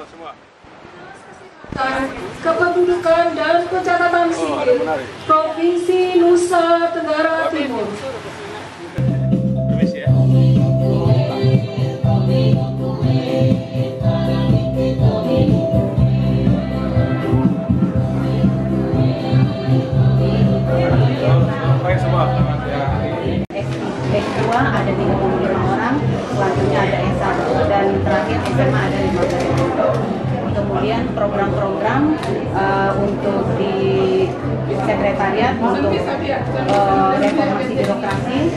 semua. Kependudukan dan Pencatatan Sipil Provinsi Nusa Tenggara Timur. Permisi ya. Baik semua. S2 ada 35 orang, selanjutnya ada S1 dan terakhir SMA ada 15. Kemudian program-program untuk di sekretariat untuk reformasi birokrasi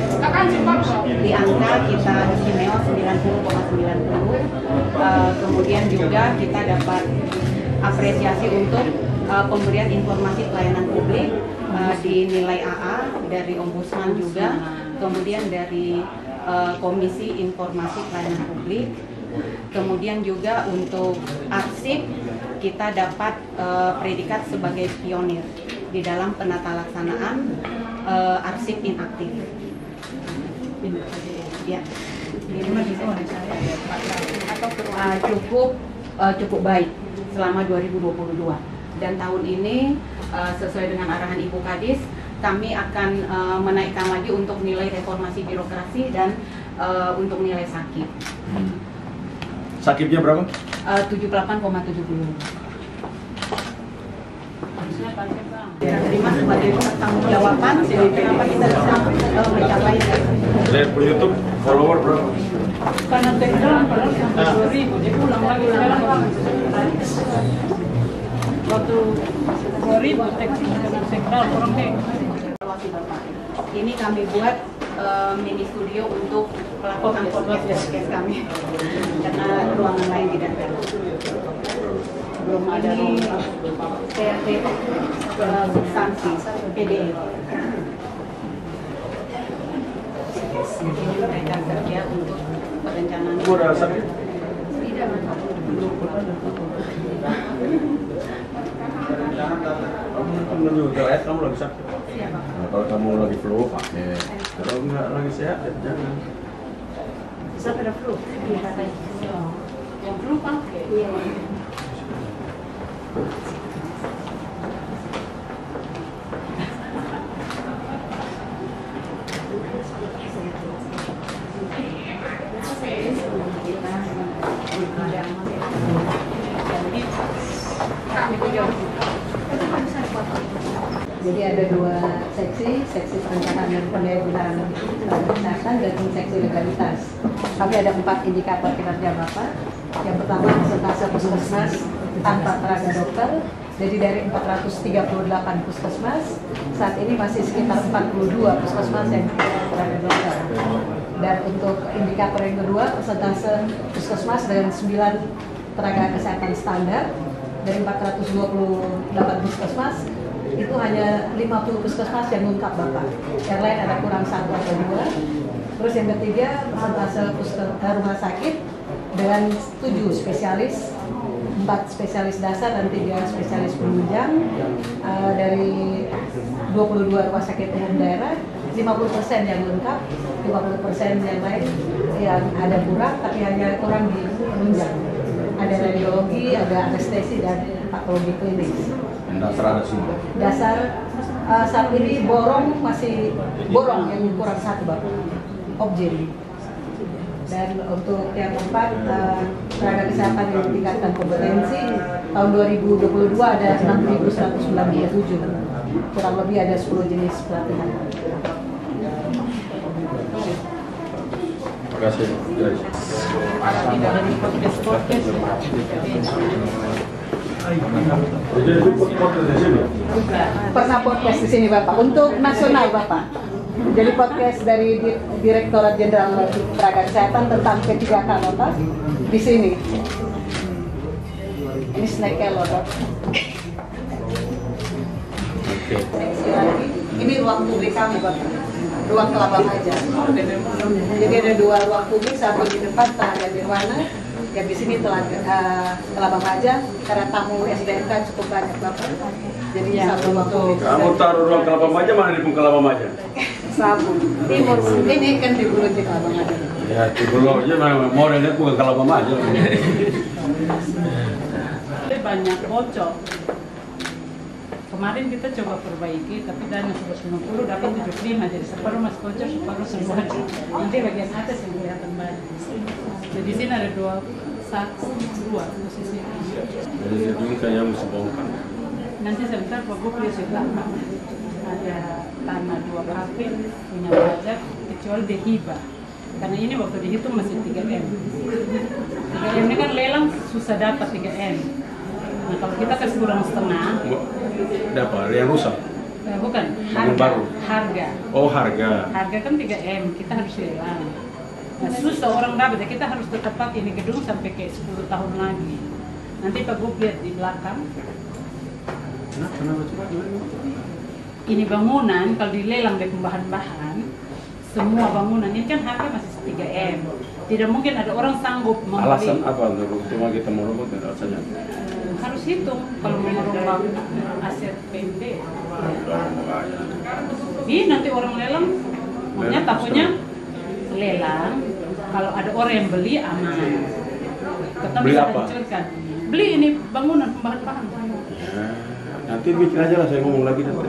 di angka kita istimewa 90,90. Kemudian juga kita dapat apresiasi untuk pemberian informasi pelayanan publik di nilai AA dari Ombudsman juga, kemudian dari Komisi Informasi Pelayanan Publik. Kemudian juga untuk arsip kita dapat predikat sebagai pionir di dalam penata laksanaan arsip inaktif. Ya, cukup baik selama 2022 dan tahun ini sesuai dengan arahan Ibu Kadis kami akan menaikkan lagi untuk nilai reformasi birokrasi dan untuk nilai sakit. Sakitnya berapa? 78,70. Terima sebagai pertanggungjawaban kenapa kita bisa mencapai. Lihat di YouTube follower berapa? Karena background padahal sampai 2000, jadi ulang lagi sekarang waktu 2000 teknikal kurang deh. Ini kami buat mini studio untuk melakukan podcast kami karena ruangan lain tidak ada. Belum ada TRT substansi PDF. Ini mereka kerja untuk perencanaan. Kamu ada sakit? Tidak. Kamu menunjuk kamu lagi sakit. Siapa? Nah, kalau kamu lagi flu pakai. Kalau nggak lagi sehat ya jangan. Siapa ada flu? Iya katanya. Yang flu pakai. Iya. Jadi ada dua seksi perencanaan dan pendayagunaan kesehatan dan seksi legalitas. Kami ada 4 indikator kinerja Bapak. Yang pertama persentase puskesmas tanpa tenaga dokter. Jadi dari 438 puskesmas, saat ini masih sekitar 42 puskesmas yang tenaga dokter. Dan untuk indikator yang kedua, persentase puskesmas dengan 9 tenaga kesehatan standar. Dari 428 puskesmas, itu hanya 50 puskesmas yang lengkap Bapak. Yang lain ada kurang 1 atau 2. Terus yang ketiga, persentase rumah sakit dengan 7 spesialis, 4 spesialis dasar dan 3 spesialis penunjang. Dari 22 rumah sakit umum daerah, 50% yang lengkap, 50% yang lain yang ada kurang, tapi hanya kurang di penunjang. Ada radiologi, ada anestesi, dan patologi klinis. Dasar ada semua. Dasar saat ini masih borong yang kurang 1 Bapak, objek. Dan untuk yang keempat, tenaga kesehatan yang tingkatkan kompetensi tahun 2022 ada 6.197, kurang lebih ada 10 jenis pelatihan. Terima kasih. Pernah podcast di sini Bapak, untuk nasional Bapak. Jadi podcast dari Direktorat Jenderal Tenaga Kesehatan tentang P3K Bapak di sini. Ini snack Bapak. Ini ruang publik kami Bapak, ruang Kelapa Maja. Jadi ada 2 ruang publik, satu di depan Telaga Nirwana, yang di sini Kelapa Maja, karena tamu SDMK cukup banyak Bapak. Jadi satu ruang publik. Kamu taruh ruang Kelapa Maja, mana di Kelapa Maja? Sabun. Timur. Ini kan di Pulau Cikabang ada. Ya, di Pulau aja mau lihat bukan kalau mama aja. Banyak bocor. Kemarin kita coba perbaiki, tapi dana 150 dapat 75, jadi separuh masih bocor, separuh semua. Nanti bagian atas yang kelihatan banyak. Jadi sini ada dua posisi. Jadi ini kayaknya mesti bongkar. Nanti sebentar Pak Gubernur sudah ada tanah 2 kafe punya pajak kecuali dihibah. Karena ini waktu dihitung masih 3M. 3M ini kan lelang susah dapat 3M. Nah kalau kita kasih kurang setengah, Dapat yang rusak. bukan Bangun harga, baru. harga. Oh, harga. Harga kan 3M, kita harus lelang. Nah, susah orang dapat, ya kita harus tetap pakai ini gedung sampai kayak 10 tahun lagi. Nanti Pak Gub lihat di belakang. Kenapa coba? Ini bangunan kalau dilelang dari bahan-bahan, semua bangunan ini kan harga masih 3M. Tidak mungkin ada orang sanggup membeli. Alasan apa untuk cuma kita mau robot dan alasannya? Harus hitung kalau mau merombak aset PMD. Ini nanti orang lelang, makanya takutnya lelang. Kalau ada orang yang beli aman. Tetap Beli bisa apa? hancurkan. Beli ini bangunan bahan-bahan. Nanti bikin aja lah, saya ngomong lagi nanti.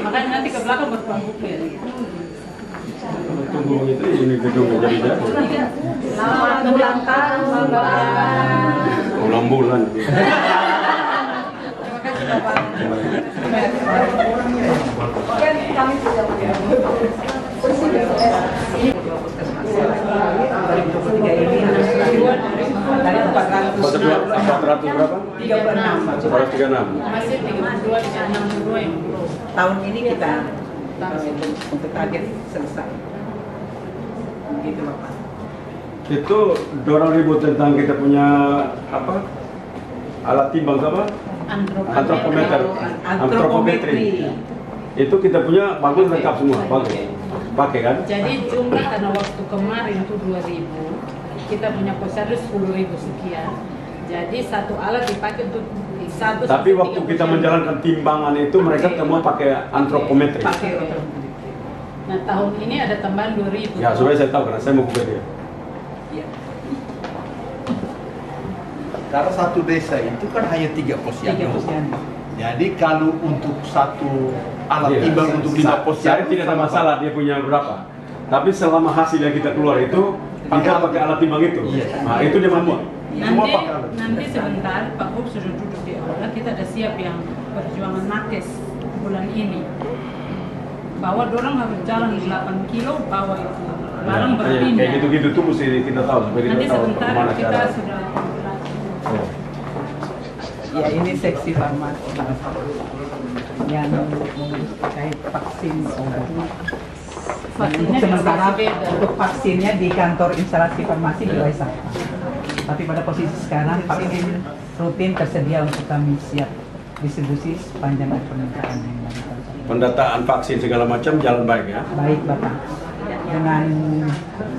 Makanya nanti ke belakang berpanggung ya. Tunggu itu ini gedung jadi. Selamat ulang tahun, Bapak. Ulang bulan. Terima kasih, Bapak. Kami sudah dari 400 berapa? 436. Masih 32 bisa 62 yang belum. Tahun ini kita untuk target selesai. Begitu Bapak. Itu dorong ribut tentang kita punya apa? Alat timbang apa? Antropometri. Itu kita punya bagus lengkap semua, bagus. Pakai kan? Jadi jumlah karena waktu kemarin itu 2000, kita punya posyandu 10.000 sekian. Jadi satu alat dipakai untuk satu. Tapi waktu kita menjalankan timbangan itu mereka semua pakai antropometri. Pakai. Nah tahun ini ada tambahan 2.000. Ya, supaya saya tahu karena saya mau ke dia. Iya. Karena satu desa itu kan hanya 3 posyandu. 3 posyandu. Jadi kalau untuk satu alat timbang untuk 5 Saya posyandu tidak ada masalah dia punya berapa. Tapi selama hasil yang kita keluar itu kita pakai alat timbang itu. Iya. Nah, itu dia mati. Semua pakai alat. Nanti sebentar Pak Gub sudah duduk di aula, kita ada siap yang perjuangan nakes bulan ini. Bahwa dorang harus jalan 8 kilo bawa itu barang berpindah. Kayak gitu-gitu tuh mesti kita tahu supaya kita Nanti tahu sebentar kemana kita cara. sudah Ya ini seksi farmasi yang terkait vaksin obat. vaksinnya Sementara beda. untuk vaksinnya di kantor instalasi farmasi di Waisata. Tapi pada posisi sekarang vaksin rutin tersedia untuk kami siap distribusi sepanjang permintaan yang dilakukan. Pendataan vaksin segala macam jalan baik ya. Baik Bapak, dengan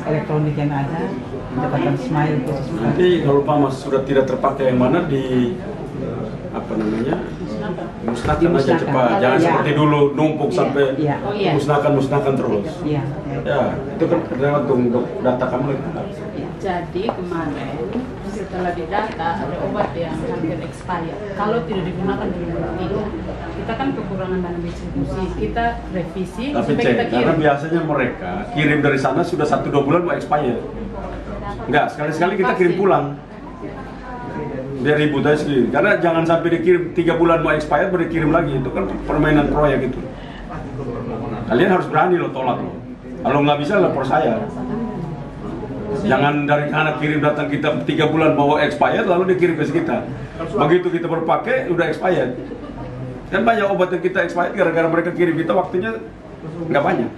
elektronik yang ada, mendapatkan smile khusus. Nanti kalau Pak Mas sudah tidak terpakai yang mana di apa namanya? Musnahkan aja Dimusnahkan. cepat. Jangan Ya. seperti dulu numpuk Iya, sampai iya. Oh iya. musnahkan terus. Iya. Ya, itu kan terlewat untuk data kamu. Jadi kemarin setelah didata ada obat yang hampir expired. Kalau tidak digunakan di bulan 3, kita kan kekurangan dana distribusi. Kita revisi Tapi supaya cek, kita karena kirim. biasanya mereka kirim dari sana sudah 1-2 bulan mau expired. Enggak, sekali-sekali kita kirim pulang. Biar ribut aja sendiri. Karena jangan sampai dikirim 3 bulan mau expired baru dikirim lagi. Itu kan permainan proyek itu. Kalian harus berani loh tolak loh. Kalau nggak bisa lapor saya. Jangan dari anak kirim datang kita 3 bulan bawa expired lalu dikirim ke kita. Begitu kita berpakai udah expired. Dan banyak obat yang kita expired gara-gara mereka kirim kita waktunya nggak banyak.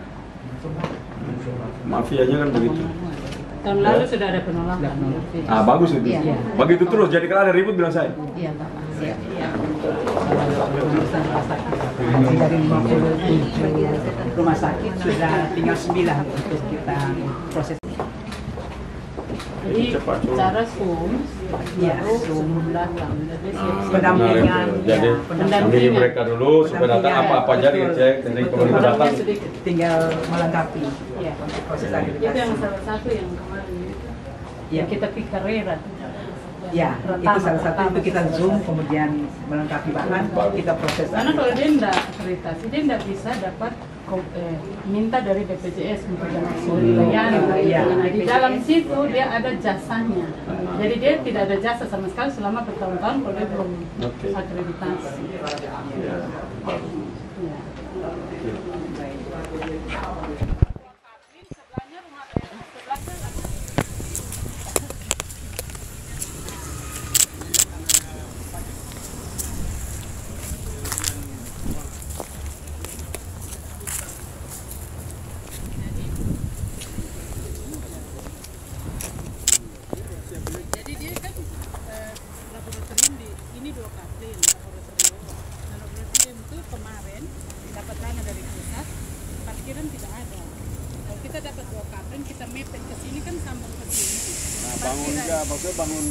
Mafianya kan begitu. Tahun lalu sudah ada penolakan. Ah bagus itu. Iya. Begitu terus. Jadi kalau ada ribut bilang saya. Iya Pak. Siap. Masih dari 57 rumah sakit sudah tinggal 9 untuk kita proses. Jadi cepat, Cuk. cara Zoom Ya, baru Zoom. sebelum datang. Jadi siap-siap. Pendampingan. Jadi Ya, dampingi mereka dulu supaya datang apa aja dicek dari Betul. kalau itu datang. sedikit. Tinggal melengkapi Ya. untuk proses Itu akreditasi. yang salah satu yang kemarin Ya. yang kita pikarera. Ya, itu salah satu itu kita Zoom, kemudian melengkapi bahan, kita proses. Karena kalau dia tidak akreditasi, dia tidak bisa dapat minta dari BPJS untuk langsung dilayani. Iya. Nah, di dalam situ dia ada jasanya. Jadi dia tidak ada jasa sama sekali selama bertahun-tahun kalau dia belum Oke. akreditasi. Ya. Ya. Jadi dia kan laboratorium di ini 2 April laboratorium. Nah, laboratorium itu kemarin dapat dana dari pusat, parkiran tidak ada. Kalau kita dapat 2 April, kita mepet ke sini kan sambung ke sini. Nah, bangun enggak, maksudnya bangun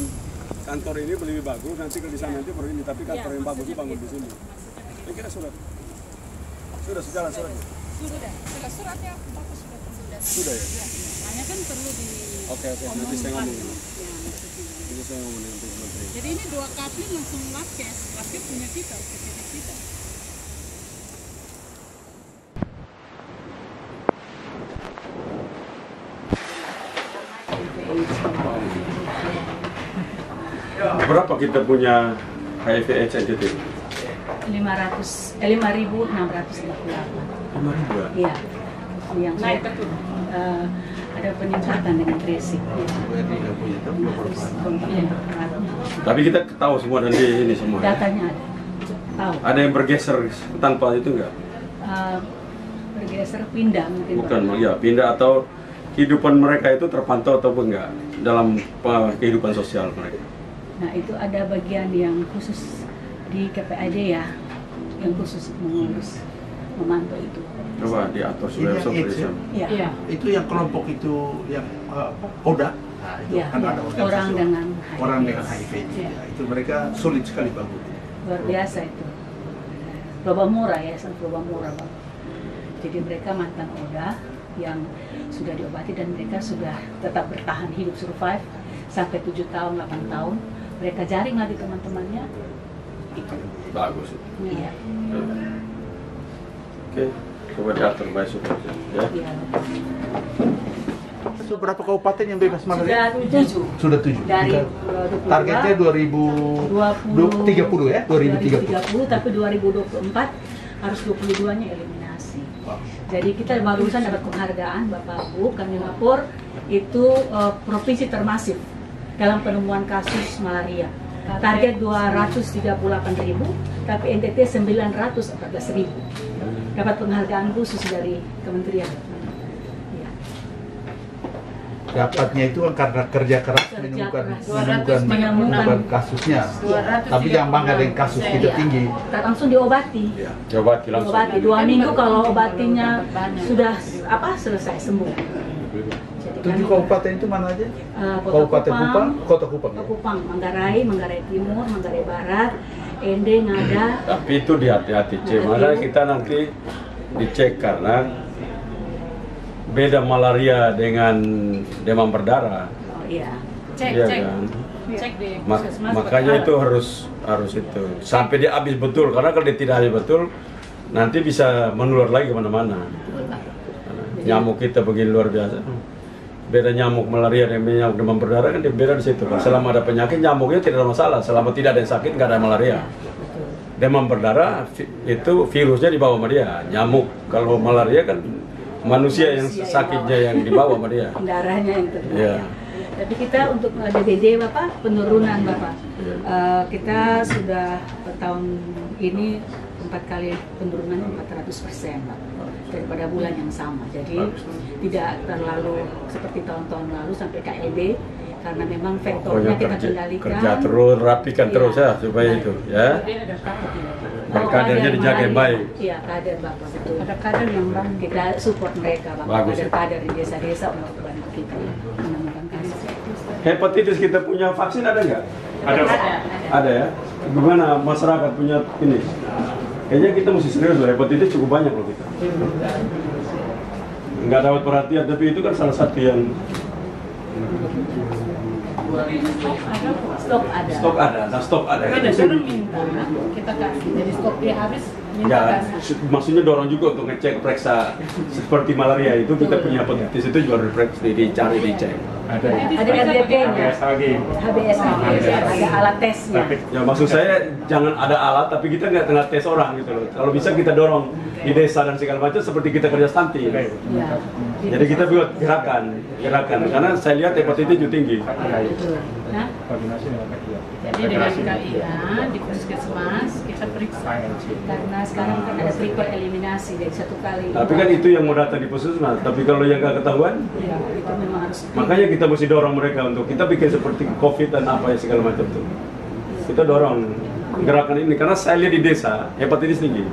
kantor ini lebih bagus, nanti kalau di sana nanti baru ini, tapi kantor yang bagus itu bangun di sini. Saya kira sudah sejalan surat. Sudah, kalau suratnya bagus Sudah ya? hanya kan perlu di Oke, nanti saya ngomong. Ya, maksudnya. Jadi saya ngomong dengan Pak Menteri. Jadi ini 2 April langsung lapkes punya kita, OPD kita. Berapa kita punya HIV AIDS NTT? 5.638. 5.000 ya? Iya. Yang Naik saya ke turun. ada peningkatan dengan tracing. Iya. Tapi kita tahu semua dan ini semua. Ya? Datanya ada. Tahu. Ada yang bergeser tanpa itu enggak? Bergeser pindah mungkin. Bukan, ya pindah atau kehidupan mereka itu terpantau ataupun enggak dalam kehidupan sosial mereka. Nah, itu ada bagian yang khusus di KPAD ya, yang khusus mengurus, memantau itu. Coba diatur supaya Ini seperti AIDS ya? itu. Iya. Iya. Itu yang kelompok itu yang ODA. Nah, itu Iya, kan iya. ada organisasi Orang dengan HIV. orang dengan HIV. Iya. Ya, itu mereka sulit sekali bangun. Luar biasa itu. Loba murah ya, loba murah Bang. Jadi mereka mantan ODA yang sudah diobati dan mereka sudah tetap bertahan hidup survive sampai 7 tahun, 8 tahun. Mereka jaring lagi teman-temannya. Itu. Bagus. Iya. Oke, coba diatur baik supaya ya. Iya. Itu berapa kabupaten yang bebas malaria? Sudah 7. Sudah 7. Dari Targetnya 2030 ya, 2030. 2030 tapi 2024 harus 22-nya eliminasi. Jadi kita barusan dapat penghargaan Bapak Bu, kami lapor itu provinsi termasif dalam penemuan kasus malaria. Target 238.000, tapi NTT 914.000. Dapat penghargaan khusus dari kementerian. Ya. Dapatnya itu kan karena kerja keras Kerja menemukan keras. kasusnya. 236. Tapi yang bangga dengan kasus kita Iya. tinggi. Langsung diobati. Ya, coba langsung. Diobati 2 minggu kalau obatinya sudah selesai sembuh. Jadi 7 kabupaten itu mana aja? Kota Kabupaten Kupang, Kota Kupang. Kota Kupang, Manggarai, Manggarai Timur, Manggarai Barat, Ende, Ngada. Tapi itu dihati-hati cek, makanya kita nanti dicek karena beda malaria dengan demam berdarah. Oh iya. Cek, Iya cek. kan? Cek di Mak- puskesmas. makanya itu harus itu sampai dia habis betul, karena kalau dia tidak habis betul nanti bisa menular lagi kemana-mana. Nyamuk kita begini luar biasa. Beda nyamuk malaria dan nyamuk demam berdarah kan dia beda di situ. Selama ada penyakit nyamuknya tidak ada masalah, selama tidak ada yang sakit nggak ada malaria. Demam berdarah itu virusnya dibawa sama dia. Nyamuk kalau malaria kan manusia yang sakitnya yang dibawa sama dia. Darahnya yang terbawa. Iya. Tapi kita untuk DBD Bapak, penurunan Bapak. Kita sudah tahun ini 4 kali penurunan 400% Pak, daripada bulan yang sama. Jadi tidak terlalu seperti tahun-tahun lalu sampai KLB, karena memang faktornya kita kendalikan. Kerja terus, rapikan Iya. terus ya supaya itu ya. Dia ada kader. Biar kadernya kader dijaga yang malaria. baik. Iya, kader Bapak betul. Ada kader yang bang. Kita support mereka Bapak, Bagus, ya. kader-kader di desa-desa untuk bantu kita menemukan kasus. Hepatitis kita punya vaksin ada nggak? Ada. Ada ya. Gimana masyarakat punya ini? Kayaknya kita mesti serius loh, hepatitis cukup banyak loh kita. Nggak dapat perhatian, tapi itu kan salah satu yang Stok ada. stok ada, nah stok ada. Ada orang minta, kita kasih. Jadi stok dia habis, minta Ya, kasih. maksudnya dorong juga untuk ngecek periksa seperti malaria itu kita punya hepatitis itu juga diperiksa, dicari, dicek. Ada. Ada RDP-nya, HBSAG. HBSAG, ada alat tesnya. Ya maksud saya jangan ada alat tapi kita nggak tengah tes orang gitu loh. Kalau bisa kita dorong di desa dan segala macam seperti kita kerja stunting. Ya. Jadi kita buat gerakan karena saya lihat hepatitis itu tinggi. Nah, Koordinasi dengan KIA. jadi dengan KIA di puskesmas kita periksa. Karena sekarang kan ada triple eliminasi dari satu kali. Tapi kan itu yang mau datang di puskesmas. Tapi kalau yang nggak ketahuan, Ya, itu memang harus. makanya kita mesti dorong mereka untuk kita bikin seperti COVID dan apa ya segala macam tuh. Kita dorong gerakan ini karena saya lihat di desa hepatitis tinggi.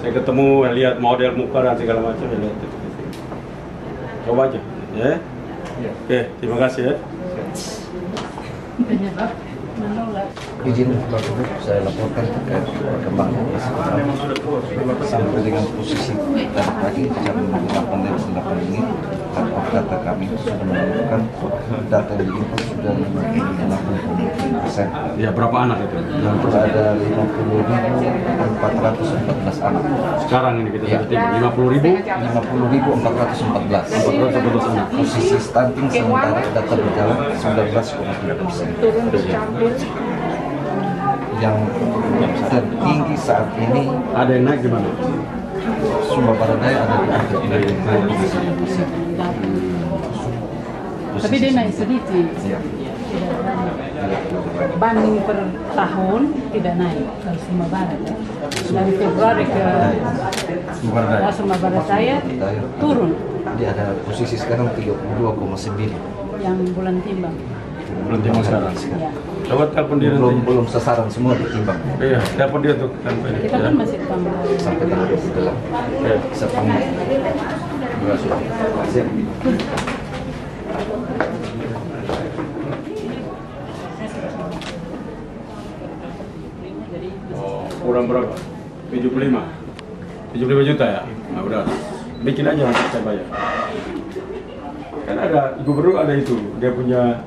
Saya ketemu, lihat model muka dan segala macam ya lihat itu. Coba aja, ya. Oke, terima kasih ya. Penyebab menolak. Izin Pak Gubernur, saya laporkan terkait perkembangan sampai dengan posisi dan pagi jam 8:08 ini kantor data kami sudah menemukan data yang diinput sudah 60%. Ya, berapa anak itu? Yang Ada 50.414 anak. sekarang ini kita Ya. sebutin 50.000. 50.414. 414 anak. Posisi stunting sementara data berjalan 19,3%. Yang tertinggi saat ini Ada yang naik gimana? Sumba Barat Daya ada di angka 30%. Tapi dia naik sedikit. Ya. Banding per tahun tidak naik kalau Sumba Barat ya. Dari Februari ke Sumba Barat Daya turun Dia ada posisi sekarang 32,9. yang bulan timbang. Belum timbang sekarang. Ya. Coba telepon dia nanti. Belum sasaran semua ditimbang. Iya, telepon dia untuk telepon. Kita kan masih tambah. Sampai tanggal 28. Ya. September. Terima kasih. Siap. Oh, kurang berapa? 75. 75 juta ya? Nah, udah. Bikin aja saya bayar. Kan ada gubernur ada itu, dia punya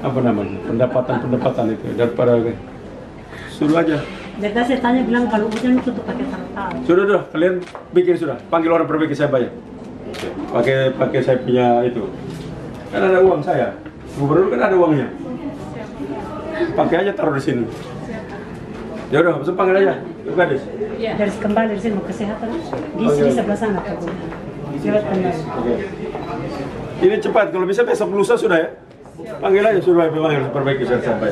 apa namanya? Pendapatan itu daripada suruh aja. Jadi saya tanya bilang kalau hujan itu tuh pakai tertal. Sudah, kalian bikin sudah. Panggil orang perbaiki saya bayar. Pakai saya punya itu. Kan ada uang saya. Gubernur kan ada uangnya. Pakai aja taruh di sini. Ya udah, langsung panggil aja. Yuk, Gadis. Dari kembali dari sini mau kesehatan gizi di sebelah sana Pak Bu. Lewat kembali. Oke. Ini cepat, kalau bisa besok lusa sudah ya. Panggil aja suruh perbaiki saya sampai.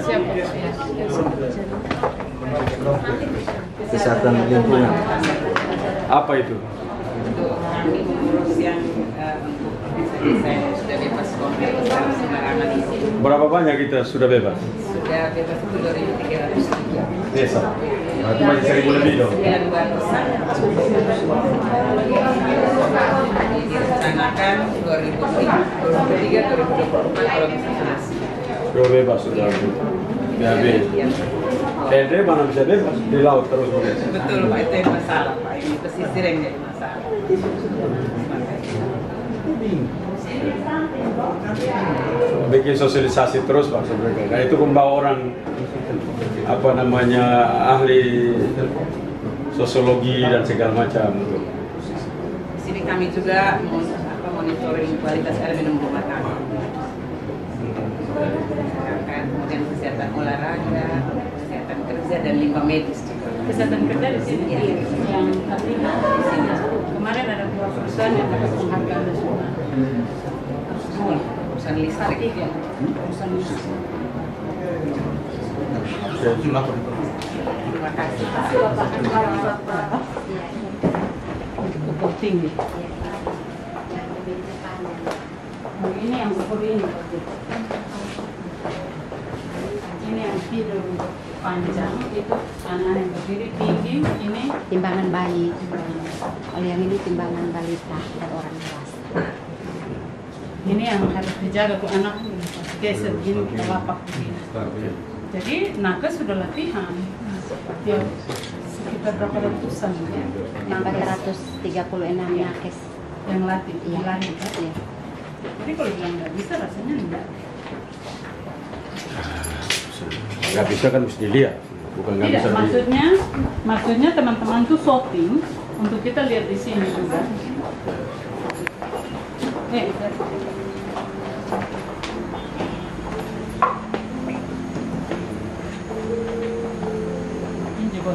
Kesehatan lingkungan. Apa itu? Kami mengurus yang saya sudah bebas COVID sembarangan isi. Berapa banyak kita sudah bebas? Sudah bebas itu 2.303. Desa. Nah, itu masih 1.000 lebih dong. 900-an. Direncanakan 2023, 2024 kalau bisa selesai. Sudah bebas sudah. BAB. TND mana bisa bebas di laut terus begitu. Betul Pak, itu yang masalah Pak. Ini pesisir yang jadi masalah. Bikin sosialisasi terus Pak sebenarnya. Nah itu membawa orang apa namanya ahli sosiologi dan segala macam. Di sini kami juga monitoring kualitas air minum rumah tangga. Kemudian kesehatan olahraga, kesehatan kerja dan limbah medis juga. Kesehatan kerja di sini yang artinya di sini kemarin ada 2 perusahaan yang dapat penghargaan nasional. Perusahaan listrik. Tiga perusahaan listrik. Terima kasih. Cukup tinggi. Ini yang seperti ini. Ini yang tidur panjang itu anak yang berdiri tinggi ini timbangan bayi. Kalau yang ini timbangan balita dan orang dewasa. ini yang harus dijaga ke anak geser gini telapak begini. Jadi nakes sudah latihan. Ya, sekitar berapa ratusan ya? 436 nakes yang latih, iya. Iya. Jadi kalau bilang nggak bisa, rasanya enggak. Nggak bisa kan mesti dilihat, bukan nggak Tidak, bisa. maksudnya teman-teman tuh shooting untuk kita lihat di sini juga. Ini juga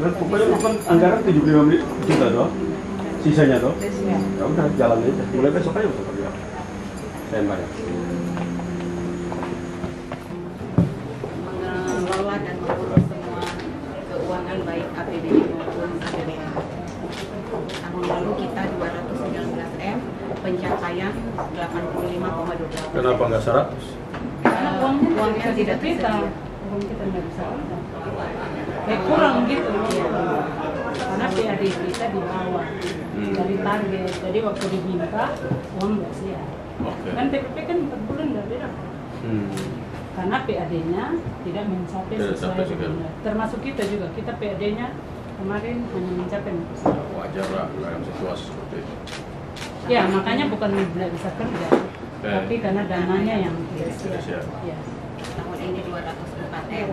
Pokoknya bukan anggaran 75 juta doang, sisanya doang. Ya udah jalan aja, mulai besok aja besok kerja. Saya bayar. Mengelola dan mengurus semua keuangan baik APBD maupun APBN. Tahun lalu kita 219 M, pencapaian 85,2. Kenapa nggak 100? karena uangnya tidak bisa, uang kita nggak bisa. Kurang gitu. Karena PAD kita di bawah dari target. Jadi waktu diminta uang nggak siap. Kan TPP kan 4 bulan nggak beda. Karena PAD-nya tidak mencapai sesuai dengan, termasuk kita juga, kita PAD-nya kemarin hanya mencapai 4%. Wajar lah dalam situasi seperti itu. Ya makanya bukan tidak bisa kerja, tapi karena dananya yang tidak siap. Ya. Tahun ini 204 M.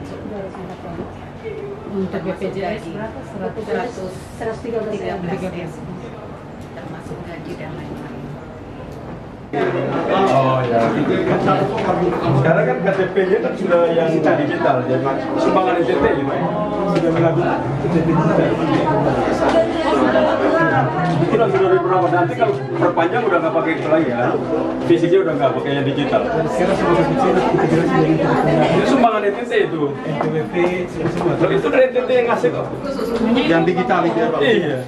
Untuk BPJS berapa? 113 M. Termasuk gaji dan lain-lain. Oh ya. Sekarang kan KTP-nya kan sudah yang digital, jadi sumbangan NTT gitu. Sudah melakukan itu sudah beberapa, nanti kalau perpanjang udah nggak pakai itu lagi ya, fisiknya udah nggak pakai yang digital. Sekarang semua kecil kita jelasin Itu sumbangan NTT itu. NTWP semua. Kalau itu dari NTT yang ngasih kok. Yang digital itu ya Pak? Iya.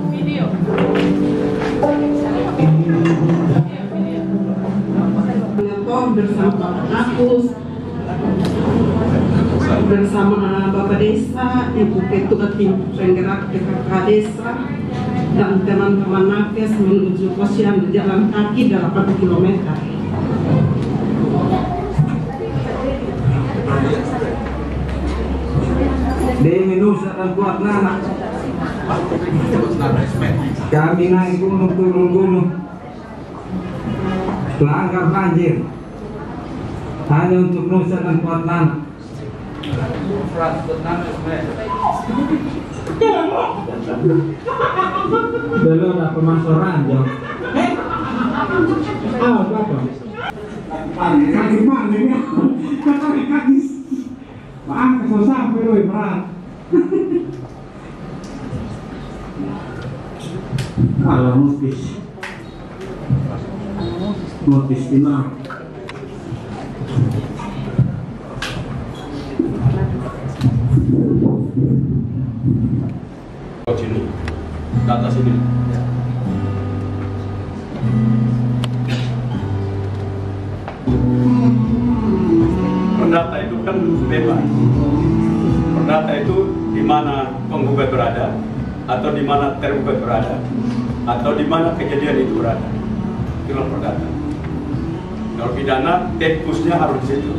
Video. Bersama Kapus, bersama Bapak Desa, Ibu Ketua Tim Penggerak PKK Desa, dan teman-teman nakes menuju posyandu jalan kaki 8 km. Demi Nusa dan kuat nana. Kami naik gunung turun gunung, pelanggar banjir, hanya untuk Nusa dan kuat nana. Belum ada pemasaran jauh. Awas apa? Kaki mana ya? Kaki. Maaf, kesel sampai loh berat. Kalau notis final. Sini, ke atas ini. Perdata itu kan bebas. Perdata itu di mana penggugat berada, atau di mana tergugat berada, atau di mana kejadian itu berada. Itulah perdata. Kalau pidana, tempusnya harus di situ.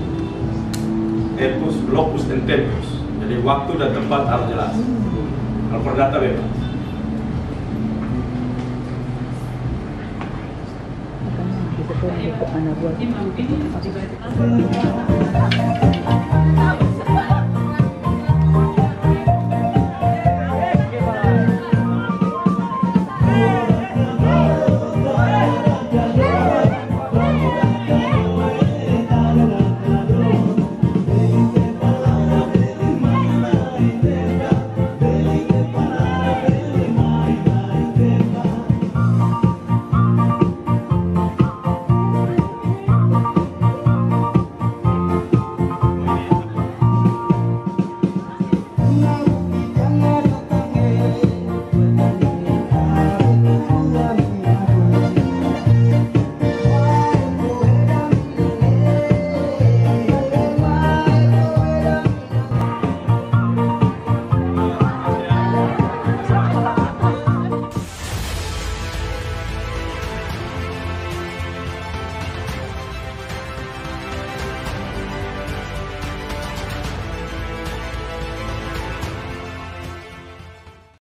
Tempus, locus, dan tempus. Jadi waktu dan tempat harus jelas. Kalau perdata bebas. Imam ini